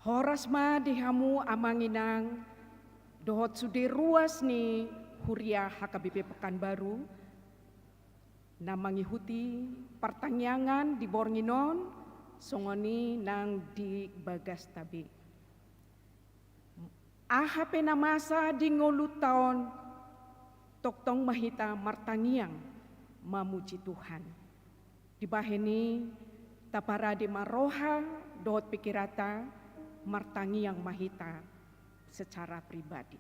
Horas ma dihamu amanginang dohot sude ruas ni Huria HKBP Pekanbaru na mengikuti pertanyaan di Bornginon songoni nang di Bagas Tabe. AHP na masa di ngolu tahun toktong mahita martangiang mamuji Tuhan. Di baheni taparade maroha dohot pikirata martangiang mahita secara pribadi.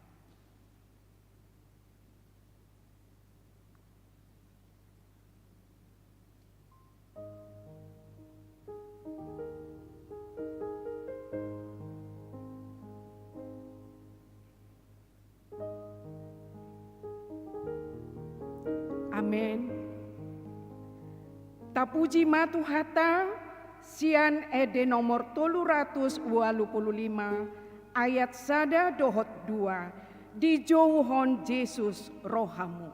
Amen. Tapuji matu hata sian ede nomor 325 ayat sada dohot 2 di jauhon Yesus rohamu.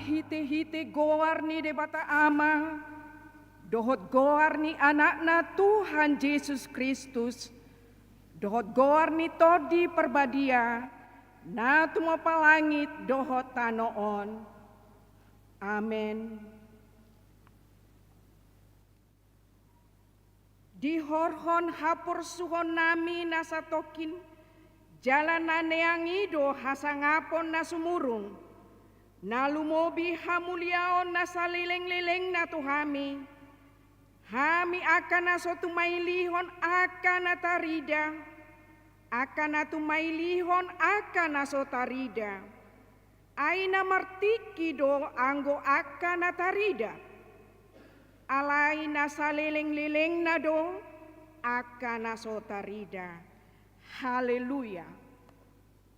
Hite-hite goarni de bata ama, dohot goarni anakna Tuhan Yesus Kristus, dohot goarni todi perbadia, na tumapa langit dohot tanoon. Amen. Di horhon hapur suhon nami nasatokin, jalan naneang ido hasangapon nasumurung, nalumobi hamuliaon nasalileng-lileng na tuhami. Hami akan nasotumailihon akan natarida. Akan natumailihon akan nasotarida. Aina martiki do anggo akan natarida. Alai nasalileng-lileng na do akan nasotarida. Haleluya.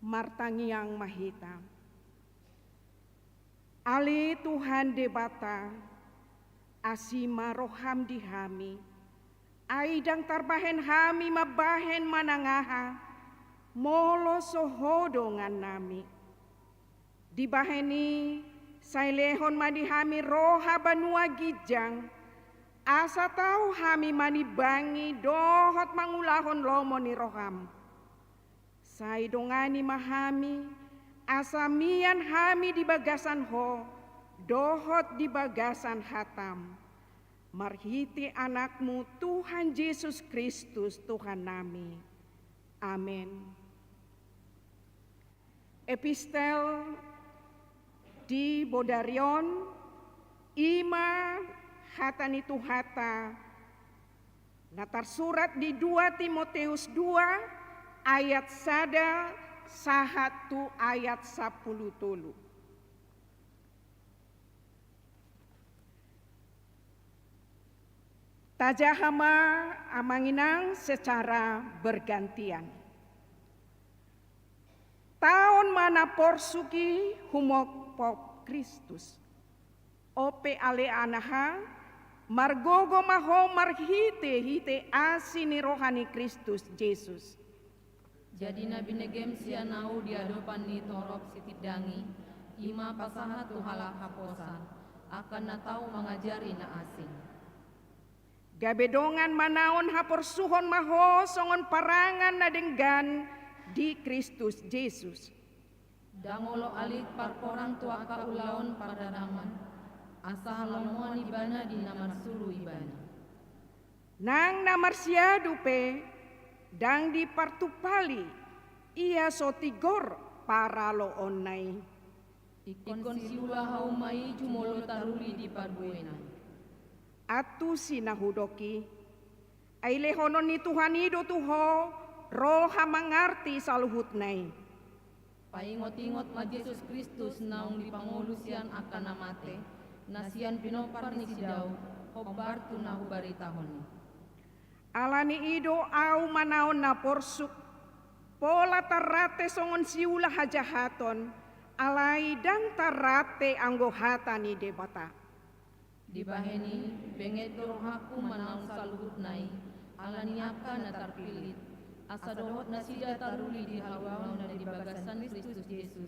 Martangiang mahita. Ali Tuhan debata, asima roham di hami, aidang tarbahen hami mabahen manangaha, molo sohodongan nami. Dibaheni sailehon madihami roha banua gijang, asa tahu hami manibangi dohot mangulahon lomo ni roham. Saidongani mahami, asamian hami di bagasan ho, dohot di bagasan hatam. Marhiti anakmu Tuhan Yesus Kristus Tuhan nami. Amin. epistel di Bodarion, ima hatani tuhata, natar surat di 2 Timoteus 2 ayat 1 sahatu ayat 10 tolu. Tajahama amanginang secara bergantian. Tahun mana porsuki humok pop Kristus. Ope ale anaha margogo maho marhite hite asini rohani Kristus Yesus. Jadi nabi negem sianau di hadapan ni torop sitidangi ima pasaha tuhala haposan akan natau mengajari na asing. Gabedongan manaon haporsuhon maho songon parangan na denggan di Kristus Yesus. Dangolo alit parporang tua kaulaon pardanaman asa halamuan ibana di namar sulu ibana. Nang namarsia dupe dang di partupali ia sotigor para loon nai. Ikon siula haumai jumolo taruli di parbuena. Atu sinahudoki ay lehonon ni Tuhan ido tuho roha mangarti saluhut nai. Paingot-ingot ma Yesus Kristus naung di pangulusian akan namate nasian pinopar ni sidaw hobar tunahu baritahon. Alani ido au manaon na porsuk pola tarate songon siula hajahaton alai dan tarate anggohata ni debata. Di baheni benget dorohaku manaung saluhut nai alaniaka na tarpilit asa dohot na sida taruli di haluawan na di bagasan Kristus Yesus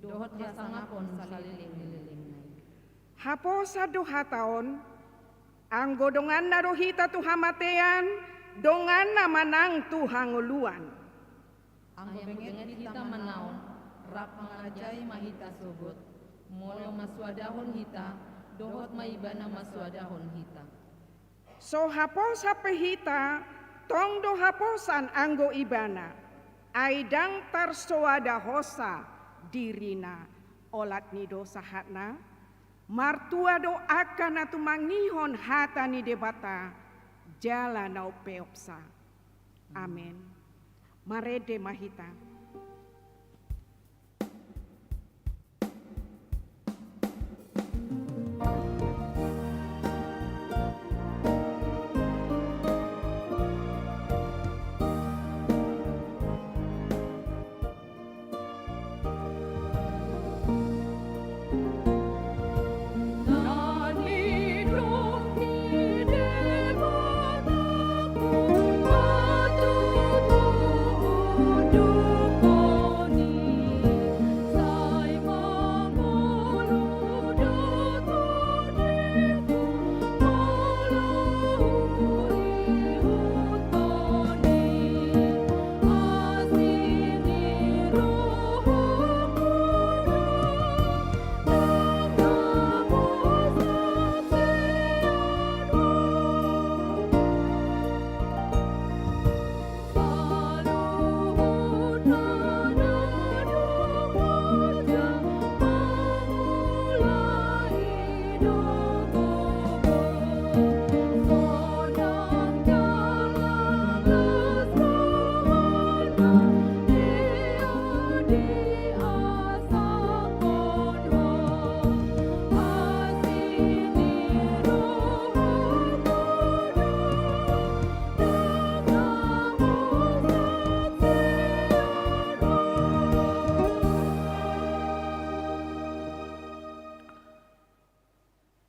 dohot hasangapon saliling-liling nai. Haposa doha taon anggo dongan na rohita tuhamatean dongan na manang tuhanguluan. Anggo benget kita manaon rap mangajai mahita sogot molo maswadahon hita dohot maibana maswadahon hita. So haposa pehita tong do haposan anggo ibana aidang tarsoada hosa dirina olat nido sahatna martua do akan atu mangihon hata ni debata jala nau peopsa. Amen. Marede mahita.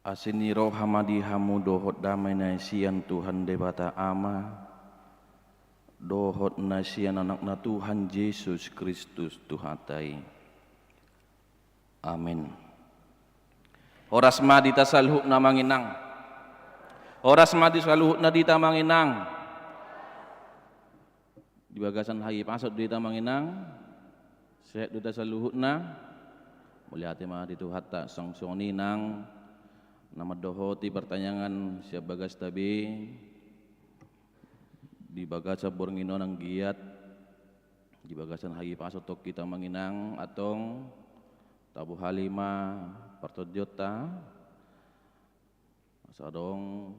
Asiniro hamadi hamu dohot damai naisian Tuhan debata ama dohot naisian anak Tuhan Yesus Kristus Tuhatai. Amin. Oras madi tasalhuk na manginang. Oras madi saluhuk na dita manginang. Di bagasan hayi pasot dita manginang. Sehat dita saluhuk na. Melihat madi Tuhata song ninang. Nama dohoti pertanyaan siap bagas tabi di bagasa borngino nang giat di bagasan hagi pasot tok kita manginang atong tabu halima pertodiota sadong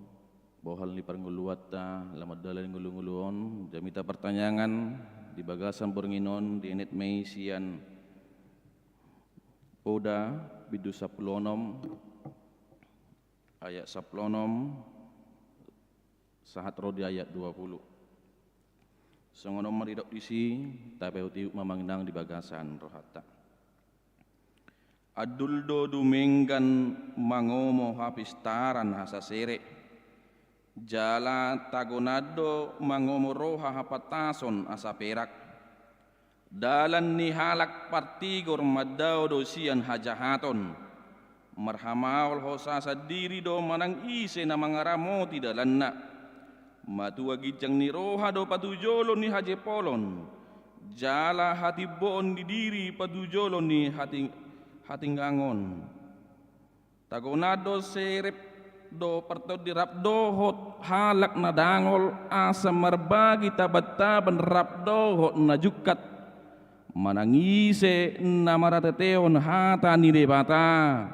bohal ni parnguluat ta lamad dalan ngulung-ngulon jamita pertanyaan di bagasan Boronginon di enet Mei sian Oda bidu saplonom ayat saplonom sahat rodi ayat 20 songonom maridok disi tapi utiuk mamanginang di bagasan rohata aduldo dumenggan mangomo hapistaran hasa sere jala tagonado mangomo roha hapatason asa perak dalan ni halak partigor madao dosian hajahaton marhamaul hosa sadiri do manang ise na mangaramo ti dalanna matua gijang ni roha do patujolo ni hajepolon jala hati bon di diri patujolo ni hatinggangon tagonado serep do parto dirap dohot halak na dangol asa marbagi tabat-taban rap dohot na jukat manangise na marateteon hata ni debata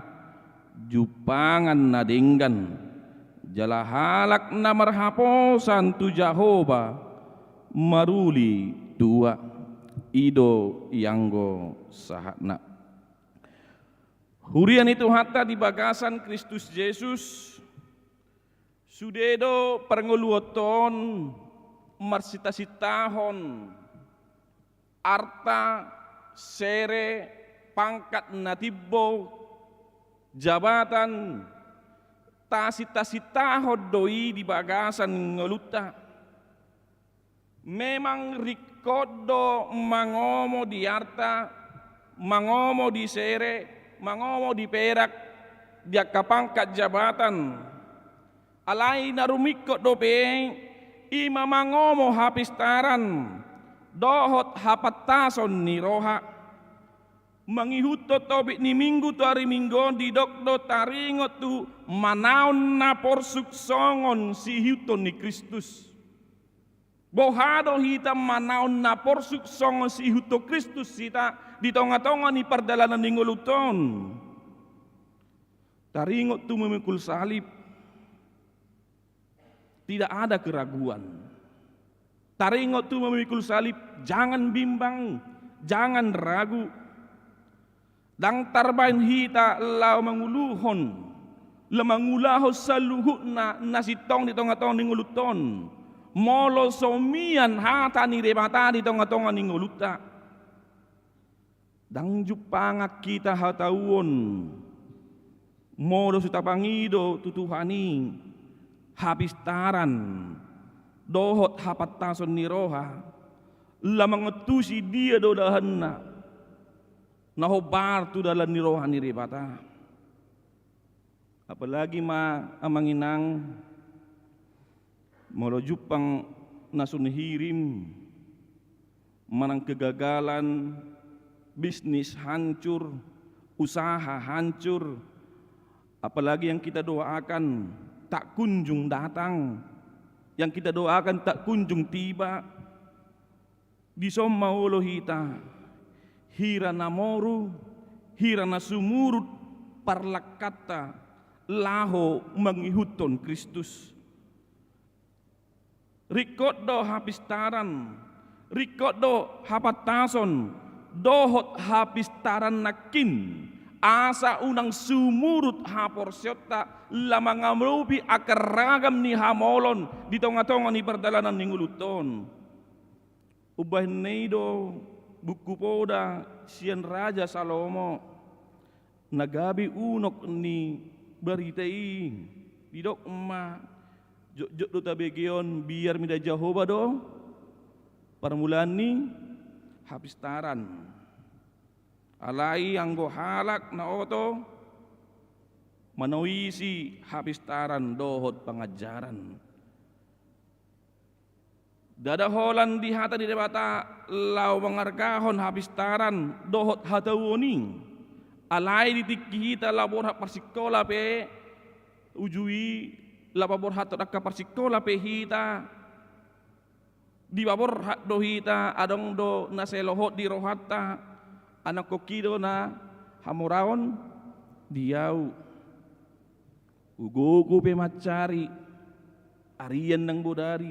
jupangan na dinggan jala halak na marhaposan tu Jahoba maruli dua ido yanggo sahatna hurian itu hatta di bagasan Kristus Yesus sudedo parnguluoton marsita-sitahon arta sere pangkat natibbo jabatan tasita-sitahon doi di bagasan ngeluta memang rikodo mangomo di arta mangomo di sere mangomo di perak dia kapangkat jabatan alai narumikot dope ima mangomo hapistaran dohot hapatason ni roha mangihuto tobit ni minggu tu hari minggu di dokdo taringot tu manaon na porsuk songon si hiuton ni Kristus bohado hita manaon na porsuk songon si hiuto Kristus hita di tonga-tonga ni perdalanan ni nguluton taringot tu memikul salib tidak ada keraguan taringot tu memikul salib jangan bimbang jangan ragu dang tarbain hita lau manguluhon lemangulaho saluhutna nasitong di tonga-tonga ni nguluton molo somian hata ni rebata di tonga-tonga ni nguluta dang jupangak kita hatauon molo sutapangido tutuhani hapistaran dohot hapatason ni roha lamangetusi dia do dahanna nahobar tu dalam ni roha ni rebata apalagi amanginang molo jupang nasun hirim manang kegagalan bisnis hancur usaha hancur apalagi yang kita doakan tak kunjung datang yang kita doakan tak kunjung tiba di somma ulo hita hira namoru hira nasumurut parlakata laho mangihuton Kristus rikodo hapistaran rikodo hapatason dohot hapistaran nakin asa unang sumurut haporsyota lamangamrupi akar ragam ni hamolon di tonga-tonga ni perdalanan ni nguluton ubah neido buku poda sian Raja Salomo nagabi unok ni baritai didok emma jok do tabegeon biar mida Jahoba do permulaan ni hapistaran alai anggo halak na oto manawisi hapistaran dohot pengajaran dadaholan di hata di debata lau mengargahon hapistaran dohot hatawoni alai di tikita labor hak persikola pe ujui labor hatot akka persikola pe hita Di babor hak do hita adong do naselohot di rohata anak kokido na hamuraon diau ugogo pe macari arian ng budari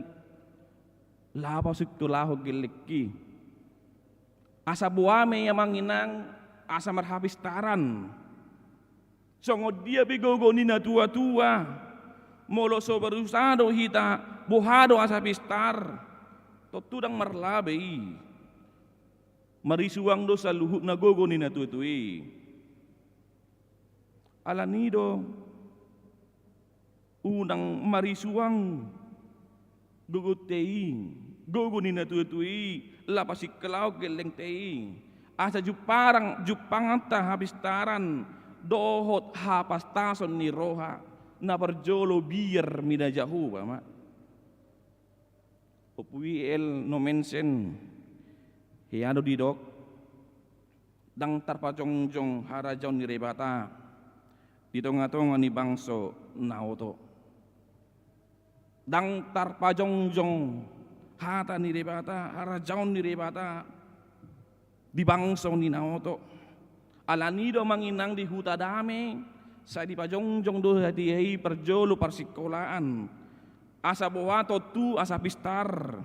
lapasik tu laho geleki asa buame yang manginang asa marhabis taran songod dia bigogo nina tua-tua molo so berusado hita bohado asa pistar totudang marlabay marisuang do sa luhut na gogo ni natutui alanido unang marisuang dugut teing gogo ni natutui lapasik kelaw geleng teing asa jupanganta habistaran dohot hapastason ni roha na perjolo biar minajahu ma Opui el no mensen hiado didok dang tarpajong-jong harajaw ni rebata ditong-atong ni bangso naoto dang tarpajong-jong hata ni rebata harajaw ni rebata di bangso ni naoto alanido manginang di huta dame sa di pajong-jong do hati perjolo persikolaan asa bawa totu asa pistar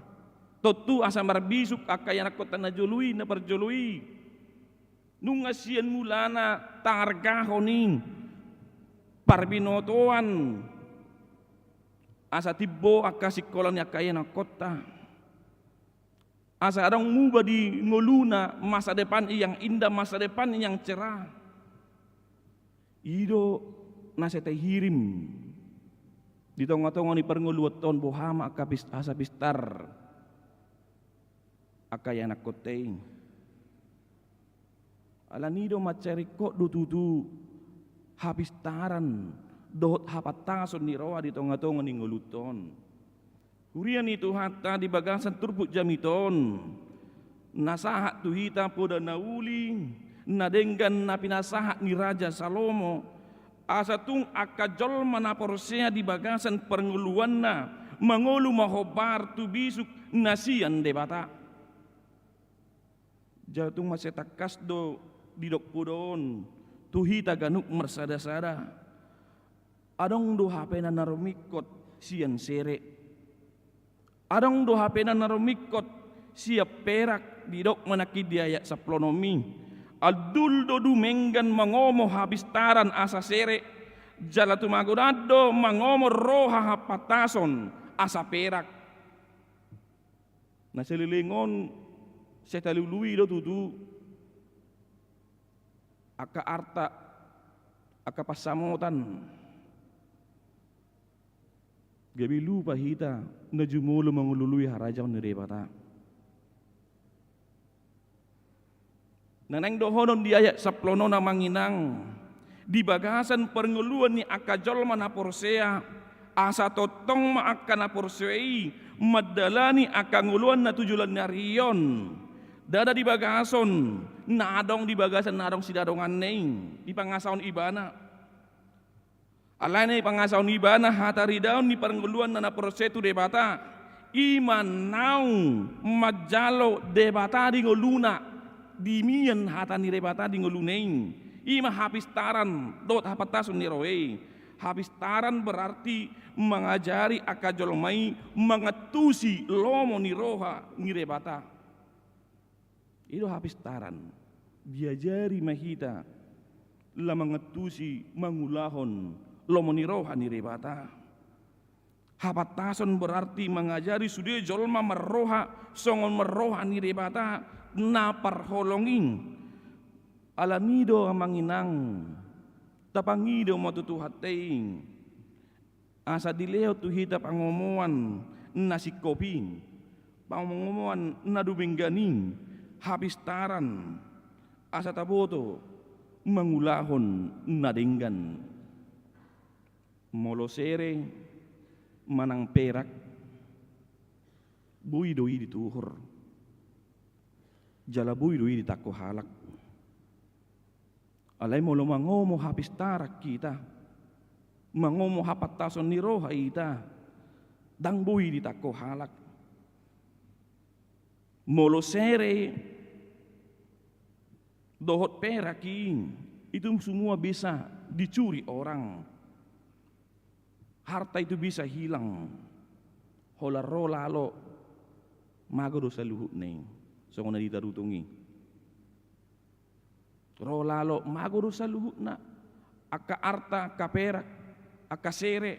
totu asa marbisuk akayan kota na jului na perjului nung asian mulana targahoning parbinotoan asa tibbo akasikolan akayan kota asa adang muba di ngoluna masa depan yang indah masa depan yang cerah ido nasete hirim di tongah-tongah ni pernguluat ton bohama asa pistar akaya anak koteing alanido macari kok dututu hapistaran dohot hapatason ni roa di tongah-tongah ni nguluton hurian itu hatta di bagasan turbut jamiton nasahat tuhita poda nauli nadenggan napinasahat ni Raja Salomo asa tung akajol manaporsea di bagasan pernguluanna mangolu mahobar tu bisuk nasian debata jatung masetakas do didok pudon tuhita ganuk mersada-sada adong do hapena narumikot sian sere adong do hapena narumikot siap perak didok manakid diayak saplonomi Adul do dumenggan mangomo habistaran asa sere jala tumagodado mangomo roha hapatason asa perak na selilingon setalului do tutu aka arta aka pasamotan gabi lupa hita na jumulo mangulului harajaw ni rebata nanang dohonon di ayat saplono na manginang di bagasan pernguluan ni akajol manaporsea asa totong maakan naporsei madalani akanguluan na tujulan na riyon dada di bagason nadong di bagasan nadong sidadongan neng di pangasaon ibana alane pangasaon ibana hatari daun ni pernguluan na naporsetu debata iman naung majalo debata di ngoluna dimian hata ni rebata di ngoluneng ima hapistaran dot hapatasun ni roe hapistaran berarti mengajari akajolmai mengetusi lomo ni roha ni rebata itu hapistaran diajari mahita la mengetusi mangulahon lomo ni roha ni rebata hapatason berarti mengajari sudah jolma meroha songon meroha ni rebata na parholonging alamido manginang tapangido matutuhateing asa dileo tuhita pangomoan nasi koping pangomoan nadumingganing hapistaran asa taboto mangulahon nadenggan molosere manang perak bui doi dituhur jalabuy doi ditako halak alay mo mangomo hapistarak kita mangomo hapatason ni roha ita dang buy ditako halak molo sere, dohot peraking, itu semua bisa dicuri orang. Harta itu bisa hilang. Hola ro lalo mago do sa luhut neng. So na ditarutungi. Ro lalo mago do sa luhut na. Aka arta, aka perak, aka sere.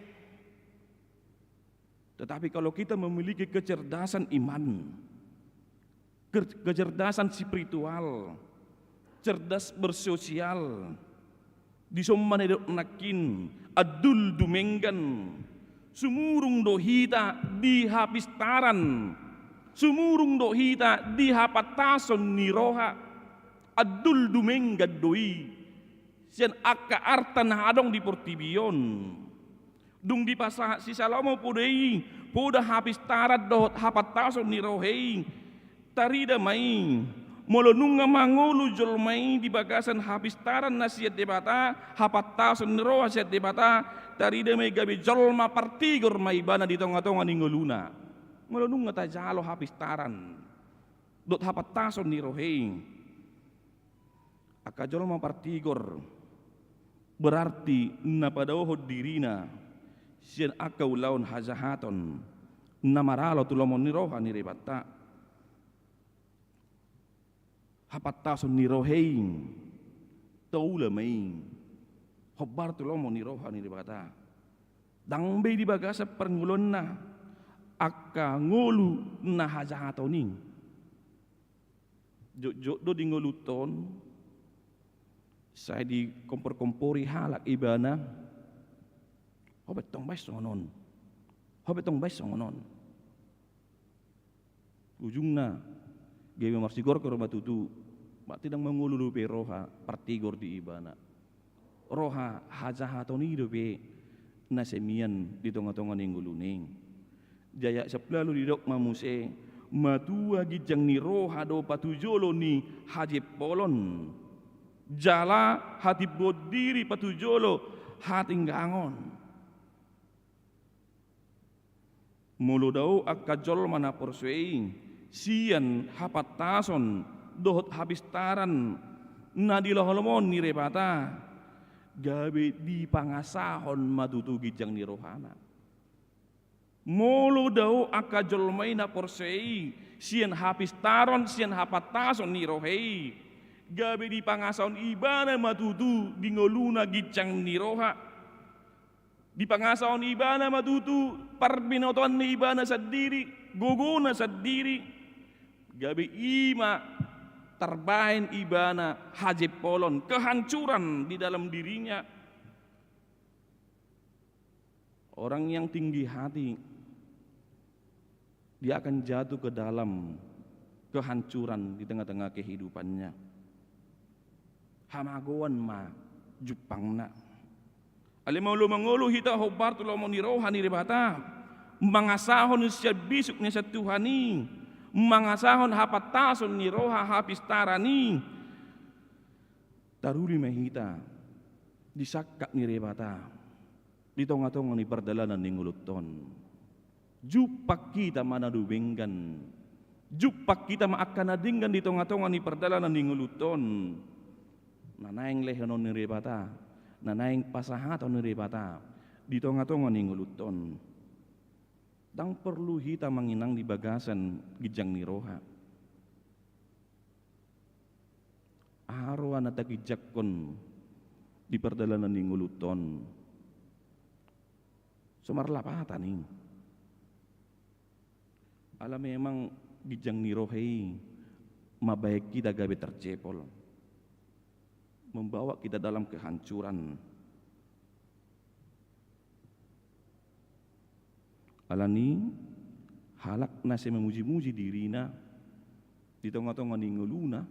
Tetapi kalau kita memiliki kecerdasan iman, kecerdasan spiritual, cerdas bersosial, di sommanedok nakin, adul dumenggan, sumurung dohita di hapistaran, sumurung dohita di hapatason niroha, adul dumenggan doi, sian akka arta nahadong di portibion, dung di pasah si Salomo podei, poda hapistaran dohot hapatason nirohei, tarida mai, molo nunga mangulu jol mai di bagasan hapistaran nasiat debata hapatason niroha siat debata tarida mai gabe jol ma partigor mai bana di tonga-tonga ningoluna molo nunga ta jalo hapistaran dot hapatason nirohei aka jol ma partigor berarti napadawhod dirina sian akau laun hajahaton namaralo tulomon niroha nirebata hapatason nirohein taula main hobar tulomo niroha ni dibata dangbe di bagasa perngulon na akka ngolu na hajahatoning jok do di ngoluton saya di kompor-kompori halak ibana hobet tong bais songonon ujungna gawe marsigor ke rumah tutu mak tidak mengululu pe roha partigor di ibana roha hajahatoni dope nasemian di tonga-tonga ningguluning jaya seplalu di dok mamuse matua gijang ni roha do patujolo ni hajib polon jala hati bodiri patujolo hati ngangon mulu dau akajol mana porsuing sian hapatason dohot habistaran nadiloholomon ni rebata gabe di pangasahon madutu gijang ni rohana molo dau akajol maina porsei sian hapistaron sian hapatason ni rohei gabe di pangasahon ibana madutu di ngoluna gijang ni roha di pangasahon ibana madutu parbinoton ni ibana sadiri gogona sadiri gabe ima terbain ibana hajib polon kehancuran di dalam dirinya orang yang tinggi hati dia akan jatuh ke dalam kehancuran di tengah-tengah kehidupannya hamagoan ma jupangna alimau mangulu hita hobar tulomo ni rohani rebata mangasahon siya bisuk niya sa Tuhani mangasahon hapatason ni roha hapistarani taruri mahita disakak ni rebata di tonga-tonga ni perdalanan ni nguluton jupak kita manadubenggan jupak kita maakanadinggan di tonga-tonga ni perdalanan ni nguluton nanaing lehonon ni rebata nanaing pasahaton ni rebata di tonga-tonga ni nguluton dang perlu hita manginang di bagasan gijang ni roha arwan at gijakkon di perdalanan ni nguluton sumarlapatan ning alam memang gijang ni rohai mabaik kita gabe tercepol membawa kita dalam kehancuran alani halak nasi memuji-muji dirina di tengah-tengah ningguluna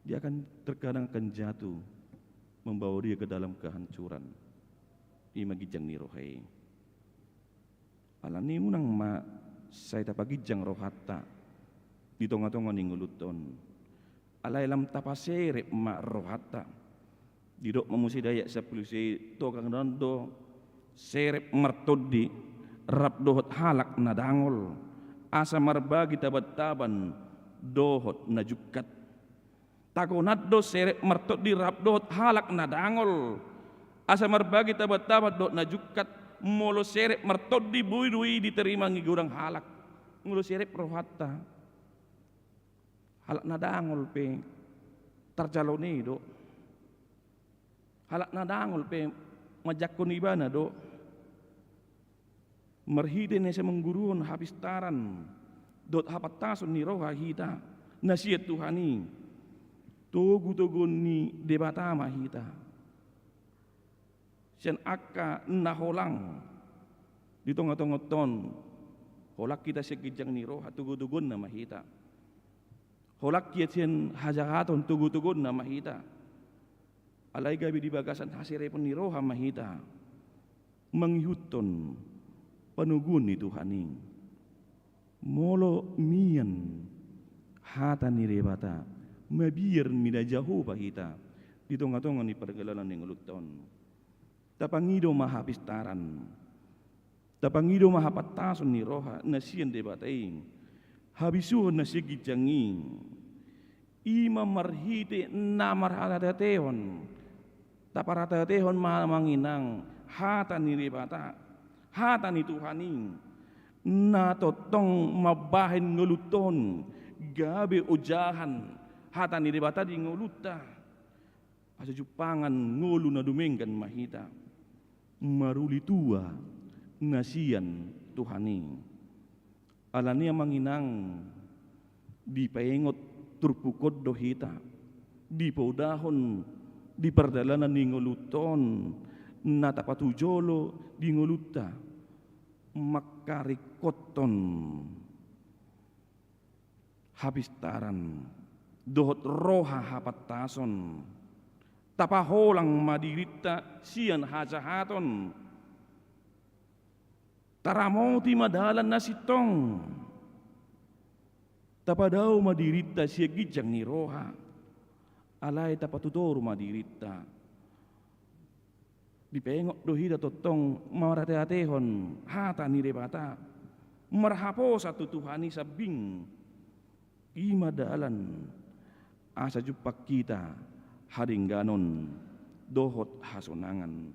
dia akan terkadang akan jatuh membawa dia ke dalam kehancuran ima gijang ni rohai alani unang ma saya dapat gijang rohatta di tengah-tengah ningguluton alai lam tapasere ma rohatta didok memusi dayak sepulusi tokang dondo serep mertodi rap dohot halak nadangol asa marbagi tabat-taban dohot na jukat. Takonat do serek martot di rap dohot halak na dangol. Asa marbagi tabat-tabat dohot na jukat. Molo serek martot di bui-dui diterima ngigurang halak. Molo serek rohatta. Halak na dangol pe tarjaloni do. Halak na dangol pe majakon ibana do. Marhide na sa mengguruan habis taran. Dot hapatason ni roha hita. Nasihat Tuhani. Tugu-tugun ni debatama hita. Sian akka naholang. Di tonga-tongoton. Holak kita sekijang ni roha tugu-tugun na mahita. Holak kita sian hajahaton tugu-tugun na mahita. Alay gabi di bagasan hasirepon ni roha mahita. Manghihuton panugun ni Tuhani. Molo mian hata ni rebata. Mabir mida jauh bahita di tonga-tonga ni pergelalan yang uluton. Tapangido mahapistaran. Tapangido mahapatason ni roha nasian debatain. Habisuhon na sigijangi. Ima marhite na marhatatehon. Taparatatehon manginang hata ni rebata. Hata ni Tuhani. Na totong mabahin nguluton. Gabi ujahan. Hata ni debata di nguluta. Asa jupangan ngulu na dumenggan mahita. Maruli tua nasian Tuhani. Alania manginang di paengot turpukod dohita. Di paudahon di perdalanan ni nguluton. Natapatujolo di nguluta. Makarikoton habis taran. Dohot roha hapatason. Tapaholang madirita sian hajahaton. Taramoti madalan nasitong. Tapadaw madirita siya gijang ni roha. Alay tapatutoro madirita. Dipengok dohida totong marateatehon hata ni rebata. Marhapo sa Tuhani sabing. Imadalan. Asa jupak kita haringganon dohot hasonangan.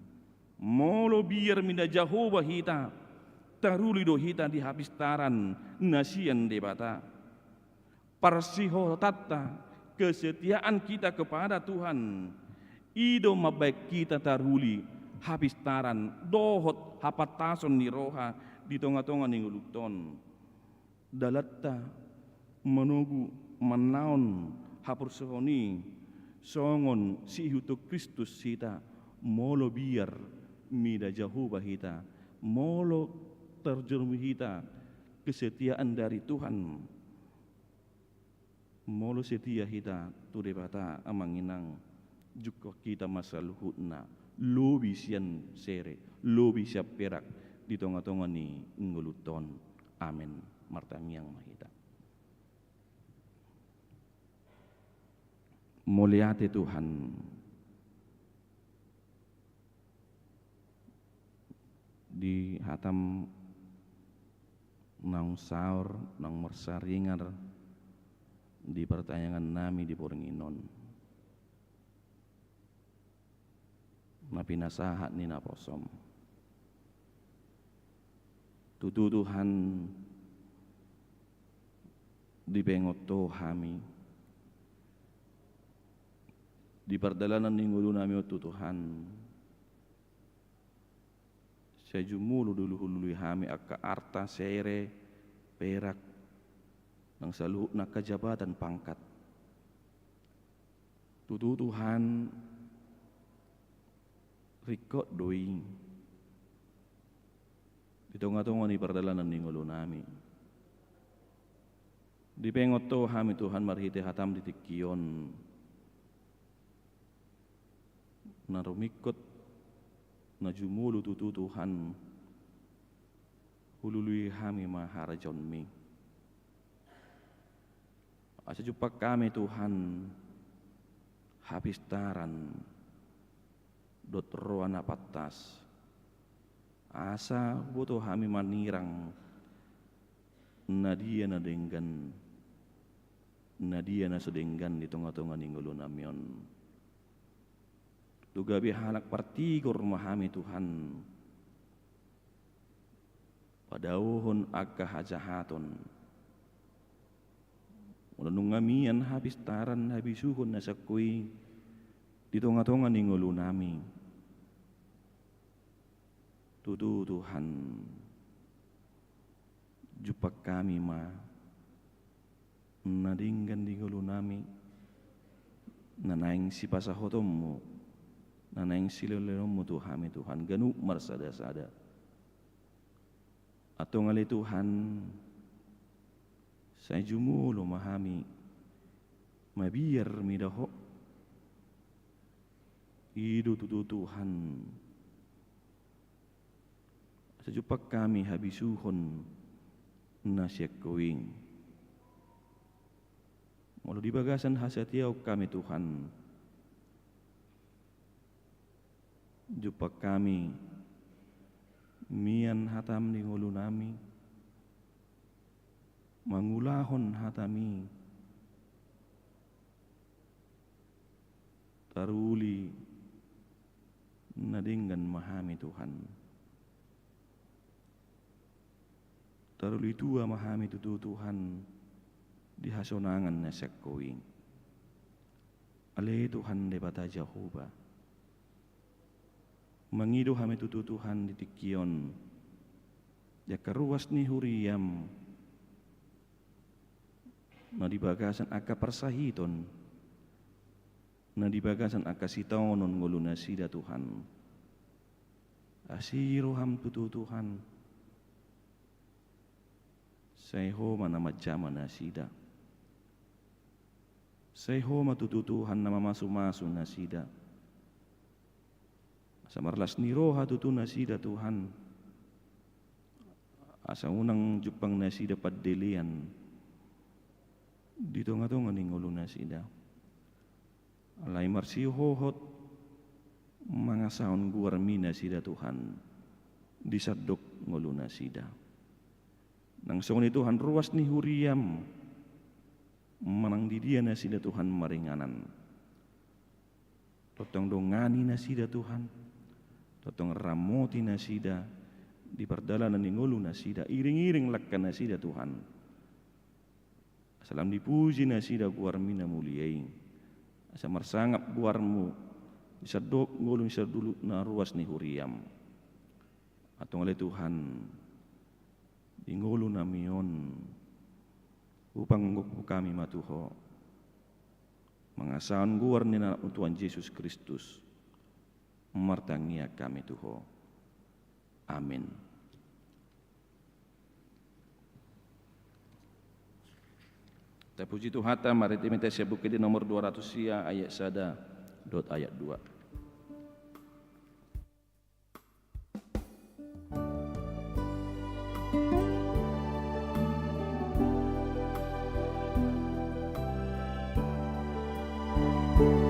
Molo biar minda jauh bahita taruli dohita di habis taran nasian debata. Parsiho tata kesetiaan kita kepada Tuhan. Ido mabaik kita taruli habis taran dohot hapatason ni roha di tonga-tonga ni nguluton. Dalatta menunggu menaon hapur sehoni songon si hutuk Kristus sita molo biar mida jauh bahita molo terjerumu hita kesetiaan dari Tuhan molo setia hita tu debata amanginang juga kita masa luhutna lobi sian sere lobi siap perak di tonga-tonga ni nguluton amin martangiang mahita. Muliati Tuhan. Di hatam nang saur nang mersaringar di pertanyaan nami di Poringinon. Napinasahat ni naposom. Tutu Tuhan di pengoto hami. Di perdalanan ninggulu nami otu Tuhan. Saya jumulu dulu hulului hami akka arta sere perak nang saluhut na kejabatan pangkat. Tutu Tuhan rikot doi. Di tonga-tonga ni perdalanan ninggulu nami. Di pengoto hami Tuhan marhite hatam di tikion. Narumikot na jumulu tutu Tuhan hulului hami maharajon mi asa jupak kami Tuhan habis taran dot roana patas asa butuh hami manirang nadia na denggan, nadia na sudenggan di tengah-tengah ninggulu namion. Tugabi halak partigor mahami Tuhan. Padauhon aga hajahaton. Ulanung ngamian habis taran habis suhun na sakui di tengah-tengah ninggulu nami. Tutu Tuhan, jumpa kami ma, nadinggan di gulu nami, nanaing si pasahotommu, nanaing silolommu Tuhan Tuhan, ganu marsada-sada. Atau ngali Tuhan, saya jumulo mahami, mabiar midaho, idu tutu Tuhan. Sejupak kami habisuhon nasyak kawing. Walau di bagasan hasatiaw kami Tuhan. Jupak kami mian hatam di ngulu nami. Mangulahon hatami. Taruli nadinggan mahami Tuhan. Taruli tua mahami tutu Tuhan di hasonangan na sekowing. Ale Tuhan debata Jehovah. Mangido hami tutu Tuhan di tikion. Ya karuas ni huriyam. Na di bagasan aka persahiton. Na di bagasan aka sitaonon nguluna sida Tuhan. Asiro ham tutu Tuhan. Sayho manamajama na sida. Sayho matututuhan na mamasu-masu na sida. Asa marlas ni roha tutu na sida Tuhan. Asa unang jupang na sida paddelian. Dito nga to nga ningulo na sida. Alay marsihohot mga saon guwarmi na sida Tuhan. Disadok ngulo na sida. Nang song ni Tuhan ruas ni huriyam manang di dia na sida Tuhan maringanan. Totong dongani na sida Tuhan. Totong ramoti na sida di perdalanan ni ngulu na sida. Iring-iring lakkan na sida Tuhan. Salam dipuji na sida guarmi na muliaing. Asa marsangap guarmu isadok ngulu isa dulu na ruas ni huriyam. Atong alay Tuhan ingulu namion upang kami matuho mangasahan guar ni na Tuhan Yesus Kristus martangia kami tuho. Amin. Tapuji Tuhan maritimita siya buki di nomor 200 siya ayat sada dot ayat 2. Doa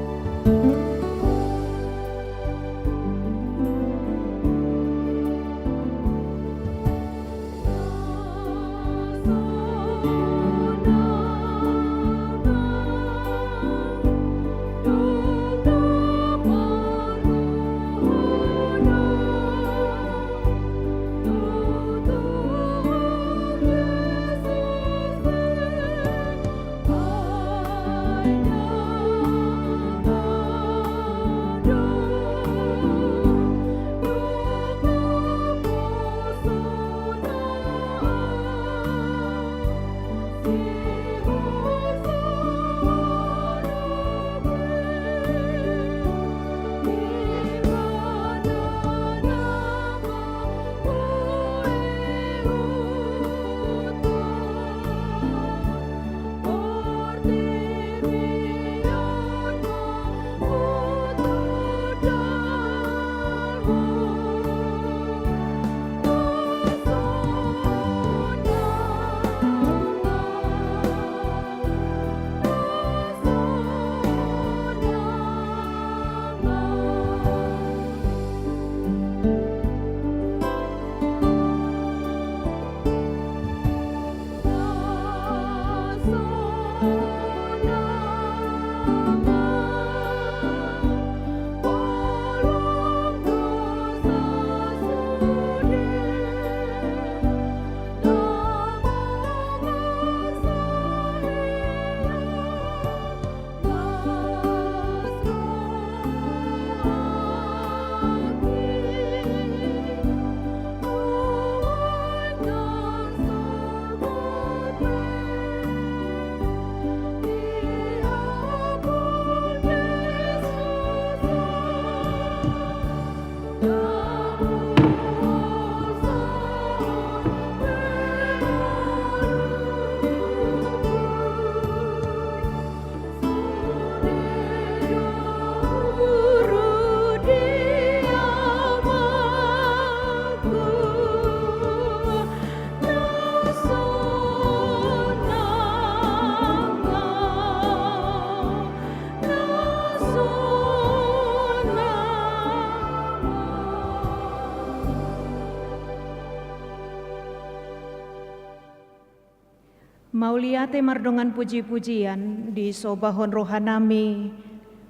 Mauliate mardongan puji-pujian di sobahon rohanami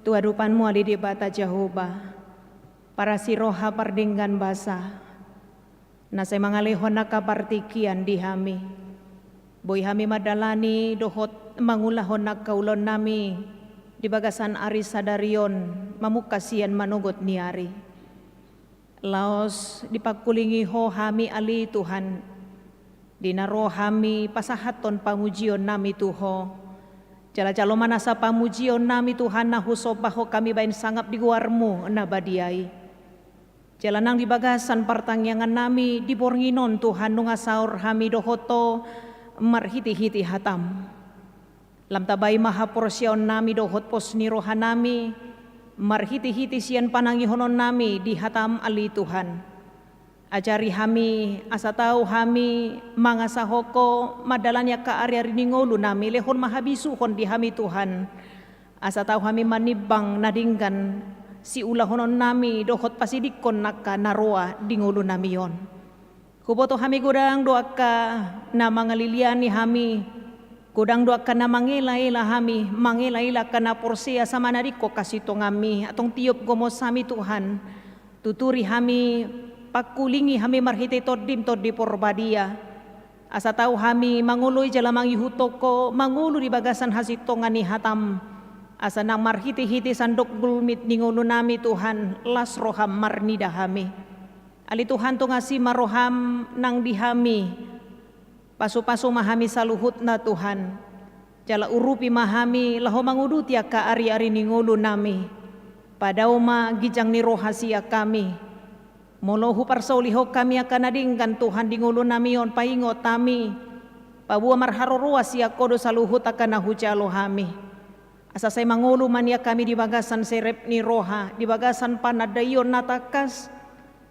tuadupanmu ali di bata Jehovah para si roha pardinggan basa nasa mangalehon nakapartikian di hami boy hami madalani dohot mangulahon nakaulon nami di bagasan ari sadarion mamukasian manugot niari laos dipagkulingi ho hami ali Tuhan dinaro hami pasahaton pamujion nami Tuho jala-jalo manasa pamujion nami Tuhan na husobaho kami bain sangap di guarmu na badiai jalanang di bagasan partangyangan nami di bornginon Tuhan nung asaur hami dohoto marhiti-hiti hatam lam tabay mahaporsyon nami dohot posni rohanami marhiti-hiti sian panangihonon nami di hatam ali Tuhan ajari hami asa tau hami mangasahoko madalanya ka ari-ari ningolu nami lehon mahabisuhon di hami Tuhan asa tau hami manibang nadinggan si ulahonon nami dohot pasidikon naka naroa dingulu nami yon kuboto hami gudang doaka na mangaliliani hami gudang doaka na mangela-ela hami mangela-ela kana porsia sama nariko kasito ngami atong tiop gomos hami Tuhan tuturi hami pakulingi hami marhiti todim todi porbadia asa tau hami manguloy jalamang ihutoko mangulu di bagasan hasitongan ni hatam asa nang marhiti-hiti sandok gulmit ningulu nami Tuhan las roham marnida hami ali Tuhan to ngasi maroham nang dihami pasu-pasu mahami saluhut na Tuhan jala urupi mahami laho manguduti ka ari-ari ningulu nami padauma gijang ni rohasia kami molohu parsauliho kami akan nadingkan Tuhan di ngulu namion paingot tami pabua marharorua sia kodo saluhut akan nahujalo hami asa say mangulu mania kami di bagasan serep ni roha di bagasan panadayon natakas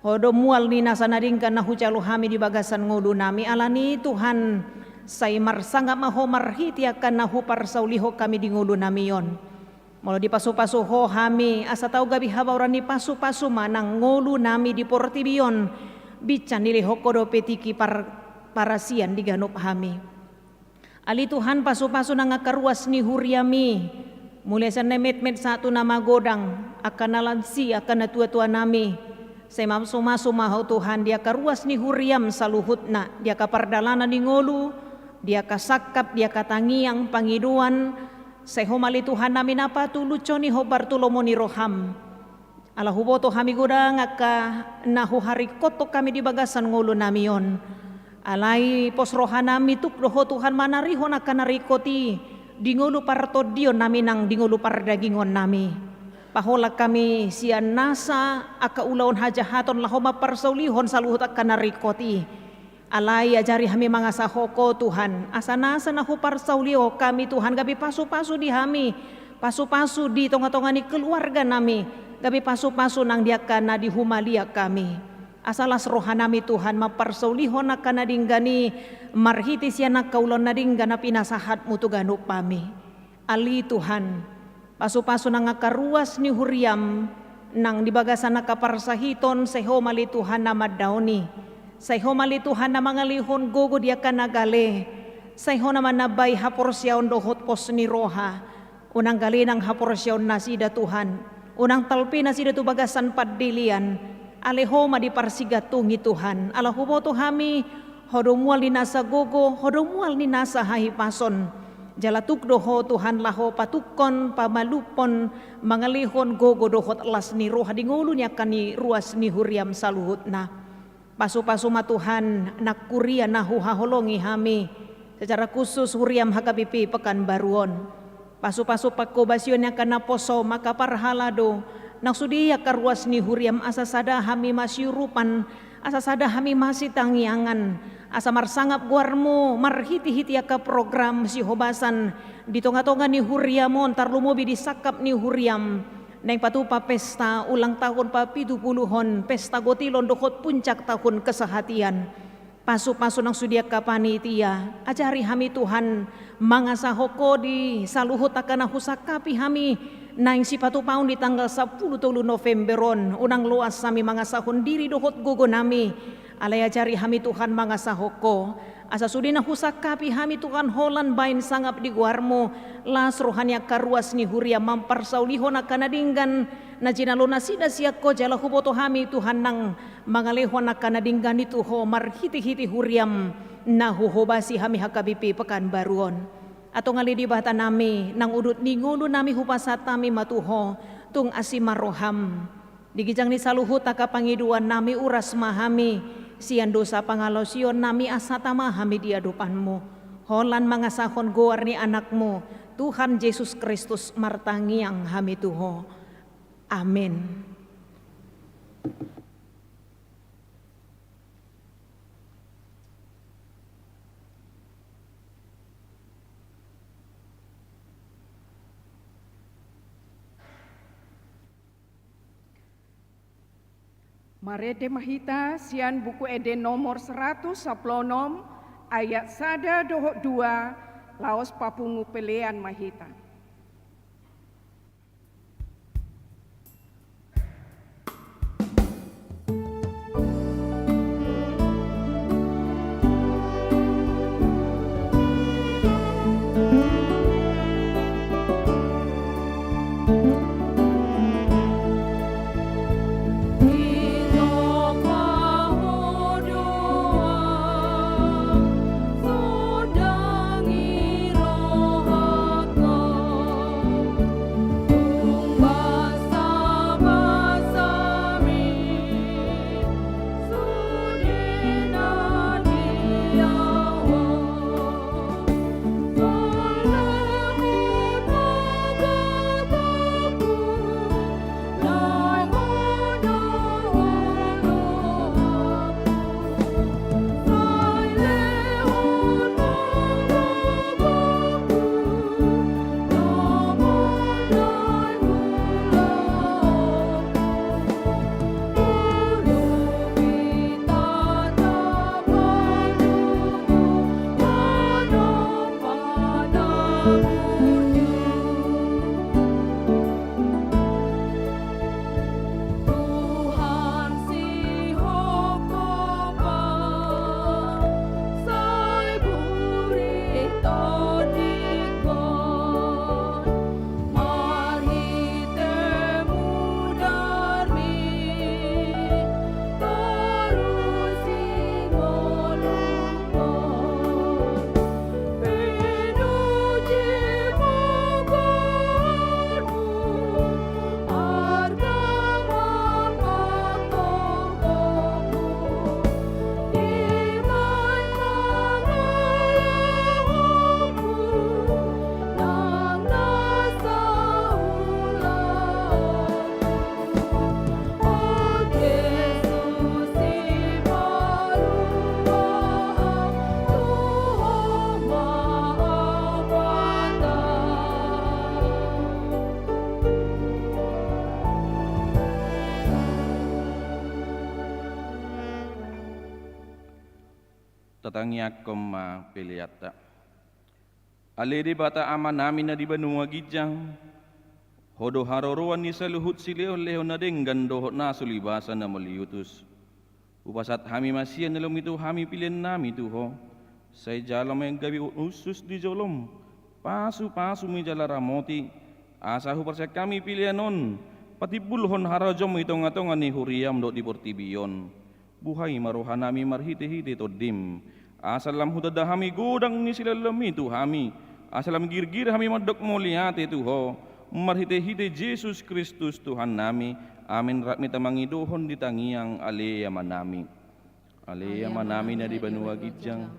hodo mual ni nasa nadingkan nahujalo hami di bagasan ngulu nami alani Tuhan say marsanga maho marhiti akan nahu parsauliho kami di ngulu namion molo di pasu-pasu ho hami asa tau gabi habauran ni pasu-pasu manang ngolu nami di portibion bican nili hokodo petiki parasian di ganup hami ali Tuhan pasu-pasu nang akaruas ni huriami mulai sa nemet-met satu nama godang akan nalansi akan natua-tua nami say mamsu-masu mahau Tuhan dia karuas ni huriam saluhutna dia kapardalana ni ngolu dia kasakap dia katangiang pangiduan seho mali Tuhan nami napa tuluconi ho bartulomoni roham ala huboto hami gudang aka nahu hari koto kami di bagasan ngulu namion alai pos rohanami tuk doho Tuhan manarihon akan narikoti di ngulu partodion nami nang di ngulu pardagingon nami pahola kami sian nasa aka ulaon hajahaton laho maparsaulihon saluhut akan narikoti alai ajari hami mangasahoko Tuhan asana nahu parsaulio kami Tuhan gabi pasu-pasu di hami pasu-pasu di tonga-tongani keluarga nami gabi pasu-pasu nang diakana di humalia kami asalas rohanami Tuhan maparsaulihon akan nadinggani marhiti siana kaulon nadinggana pinasahat mutu ganup pami ali Tuhan pasu-pasu nang akaruas ni huriam nang di bagasan nakaparsahiton seho mali Tuhan namadaoni sayho mali Tuhan na mangalihon gogo dia kanagale sayho naman nabay haporsyaon dohot pos ni roha unang gali ng haporsyaon na sida Tuhan unang talpi na sida tu bagasan paddilian aleho ma di parsigatungi Tuhan. Ala huboto hami hodomual ni nasa gogo, hodomual ni nasa hahipason. Jalatuk doho Tuhan laho patukon, pamalupon, mangalihon gogo dohot las ni roh hadingulunya kani ruas ni huriam saluhut na. Pasu-pasu ma Tuhan nakuria nahu haholongi hami. Secara khusus huriam hakapipi Pekanbaruon. Pasu-pasu pakobasyon kana poso maka parhalado. Naksudiya karuas ni huriam asasada hami masyurupan, asasada hami masih tangiangan, asa marsangap guarmo marhiti-hiti ka program si hobasan di tonga-tonga ni huriamon tarlumobi disakap ni huriam neng patupa pesta ulang tahun pa 70-hon pesta gotilon dohot puncak tahun kesehatian. Pasu-pasu nang sudia ka panitia ajari hami Tuhan mangasahoko di saluhut akana husakapi hami naing si patupaun di tanggal 10 Novemberon unang luas sami mangasahon diri dohot gogo nami alay ajari hami Tuhan mangasahoko asa sudi na husakapi hami Tuhan holan bain sangap di guarmo las rohania karuas ni huria mamparsaulihon akana dinggan na jinalona sida siako jala huboto hami Tuhan nang mangalehon akana dinggan itu ho marhiti-hiti huriam na huhobasi hami hakabipi Pekanbaruon. Atau ngali di bata nami nang udut ningulu nami hupasat nami matuho tung asimaroham digijang ni saluhut taka pangiduan nami uras mahami sian dosa pangalosion nami asata mahami di adupanmu holan mangasahon goar ni anakmu Tuhan Yesus Kristus martangiang hami tuho amin. Marede mahita sian buku eden nomor 100 saplonom ayat sada dohok 2 laos papungu pelean mahita. Tatangya koma piliata. Alede bata ama nami na di Banua Gijang. Hodo haroroan ni saluhut sileo leo na denggan dohot na sulibasan na maliutus. Upasat hami masian nalom itu hami pilihan nami tuho. Say jalam yang gabi usus di jolom. Pasu-pasu mi jala ramoti. Asahu persa kami pilihan non. patibulhon harajom itong-atongan ni huriyam do di portibion. Buhay marohanami marhiti-hiti todim. Asalam hudadahami godang ni silalami tuhami. Asalam girgir hami madok muliati tuho. Marhiti-hiti Jesus Kristus Tuhan nami. Amin rakmi tamangidohon di tangiang aleya manami. Aleya manami na di banua gijang.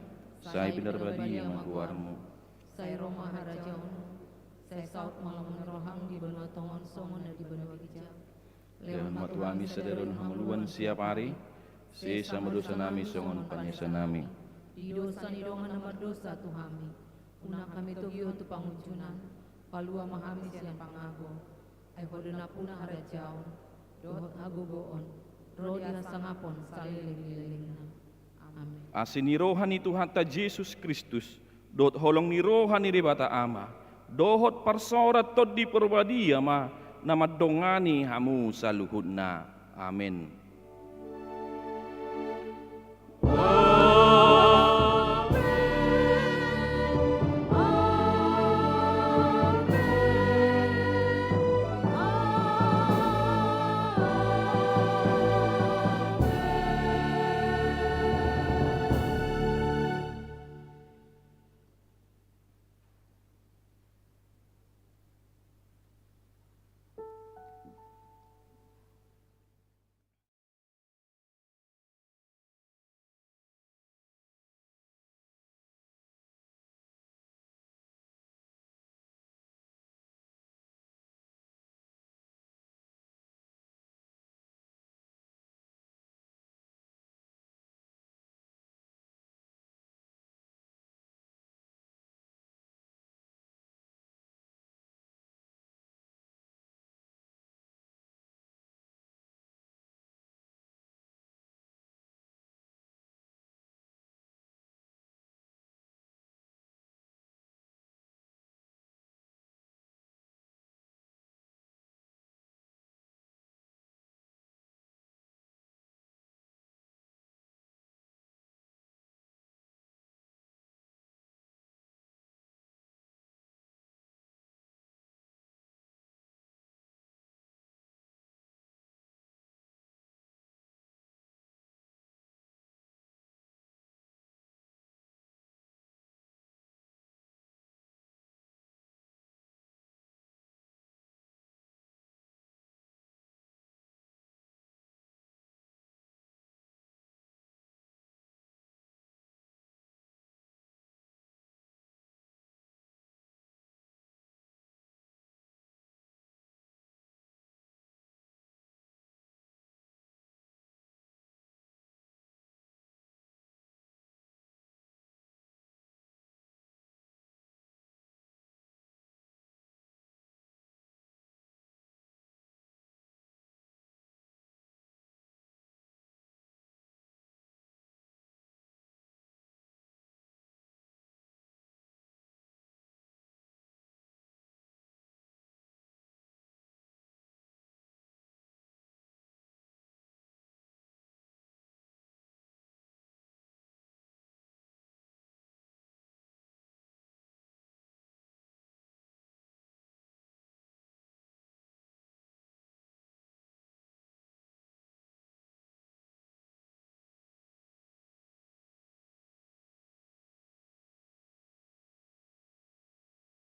Say pinarbadi ang magwarmo. Say Roma harajaon. Say saut malam rohang di benua tongon songon na di benua gijang. Leon matuami sederon hamuluan siap hari. Sesa madosa nami songon panyesa nami. Di dosa ni dongan nama dosa tuhami. Una kami tugio tu pangunjunan. Palua mahami siang pangago. Ay hodona puna harajaon. Dohot agogoon. Rodi hasangapon saliling-lilingna. Amin. Asinirohan ni Tuhan ta Jesus Kristus. Dot holong ni rohan ni ribata ama. Dohot parsorat tod di perbadia ma. Namadongani hamu saluhudna. Amin.